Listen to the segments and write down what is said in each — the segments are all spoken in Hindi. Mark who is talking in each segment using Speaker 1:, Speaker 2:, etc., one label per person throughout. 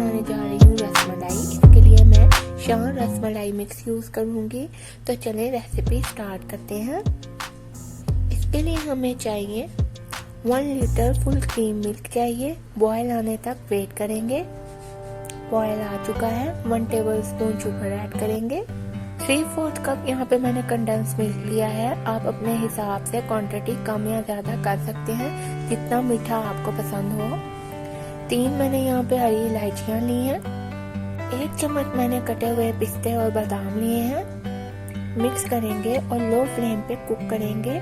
Speaker 1: बनाने जा रही हूँ रसमलाई। इसके लिए मैं शान रसमलाई मिक्स यूज़ करूँगी। तो चलिए रेसिपी स्टार्ट करते हैं। इसके लिए हमें चाहिए 1 लीटर फुल क्रीम मिल्क चाहिए। बॉयल आने तक वेट करेंगे। बॉयल आ चुका है। 1 टेबलस्पून शुगर ऐड करेंगे। 3/4 कप यहाँ पे मैंने कंडेंस मिल्क लिया है। आप अपने हिसाब से क्वांटिटी कम या ज़्यादा कर सकते हैं, जितना मीठा आपको पसंद हो। 3 मैंने यहाँ पे हरी इलायचियाँ ली हैं। 1 चम्मच मैंने कटे हुए पिस्ते और बादाम लिए हैं। मिक्स करेंगे और लो फ्लेम पे कुक करेंगे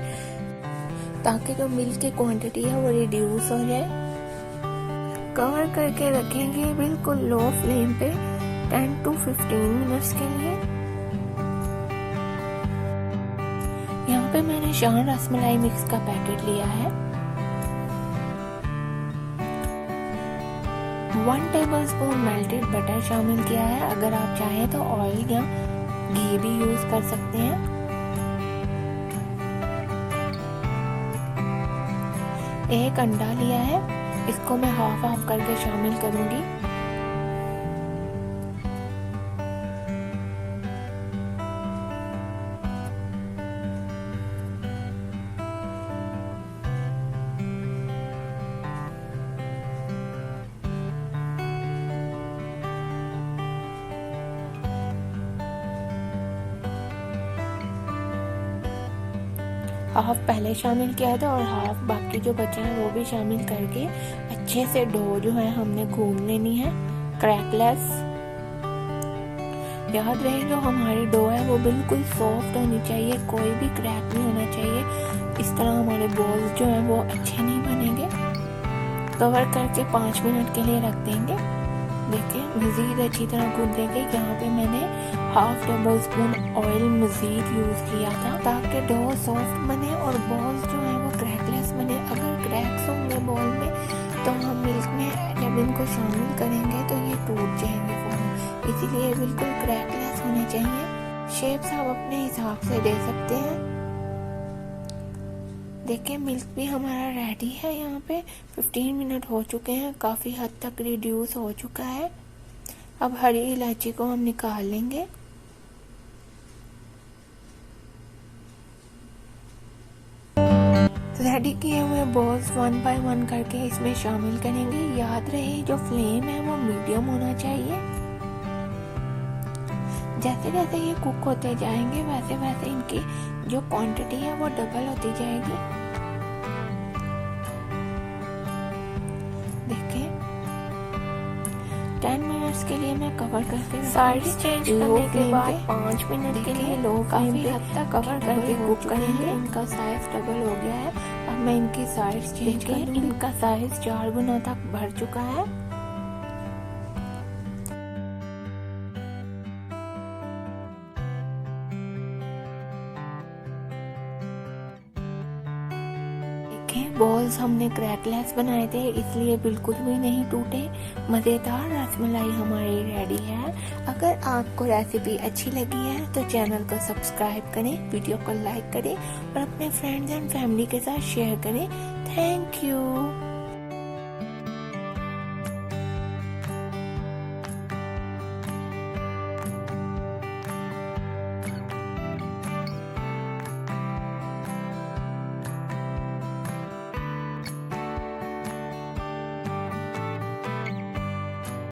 Speaker 1: ताकि जो मिल्क की क्वांटिटी है वो रिड्यूस हो जाए। कवर करके रखेंगे बिल्कुल लो फ्लेम पे 10 to 15 मिनट्स के लिए। यहाँ पे मैंने शान रसमलाई मिक्स का पैकेट लिया है। 1 टेबलस्पून मेल्टेड बटर शामिल किया है। अगर आप चाहें तो ऑयल या घी भी यूज कर सकते हैं। एक अंडा लिया है, इसको मैं हाफ करके शामिल करूंगी। हाफ पहले शामिल किया था और हाफ बाकी जो बचा है वो भी शामिल करके अच्छे से डो जो है हमने गूंद लेनी है, क्रैकलेस। याद रहे जो हमारी डो है वो बिल्कुल सॉफ्ट होनी चाहिए, कोई भी क्रैक नहीं होना चाहिए। इस तरह हमारे बॉल्स जो है वो अच्छे नहीं बनेंगे। कवर करके 5 मिनट के लिए रख देंगे। देखिए मज़ीद अच्छी तरह गूंदेंगे। यहाँ पे मैंने हाफ टेबलस्पून ऑयल मज़ीद यूज़ किया था ताकि डो सॉफ्ट बने और बॉल्स जो है वो क्रैकलेस बने। अगर क्रैक्स होंगे बॉल में तो हम मिल्क में जब इनको शामिल करेंगे तो ये टूट जाएंगे फौरन, इसीलिए बिल्कुल क्रैकलेस होने चाहिए। शेप्स आप अपने हिसाब से दे सकते हैं। देखिए मिल्क भी हमारा रेडी है। यहाँ पे 15 मिनट हो चुके हैं, काफ़ी हद तक रिड्यूस हो चुका है। अब हरी इलायची को हम निकाल लेंगे। रेडी किए हुए बॉल्स 1 बाय 1 करके इसमें शामिल करेंगे। याद रहे जो फ्लेम है वो मीडियम होना चाहिए। जैसे जैसे ये कुक होते जाएंगे वैसे वैसे इनकी जो क्वांटिटी है वो डबल होती जाएगी। देखिए 10 मिनट्स के लिए मैं कवर करके साइड चेंज करने के बाद 5 मिनट के लिए लो काफी हद तक कवर करके कुक करेंगे। इनका साइज डबल हो गया है। अब मैं इनकी साइज चेंज कर, इनका साइज 4 गुना तक बढ़ चुका है। बॉल्स हमने क्रैकलेस बनाए थे इसलिए बिल्कुल भी नहीं टूटे। मज़ेदार रसमलाई हमारी रेडी है। अगर आपको रेसिपी अच्छी लगी है तो चैनल को सब्सक्राइब करें, वीडियो को लाइक करें और अपने फ्रेंड्स एंड फैमिली के साथ शेयर करें। Thank you.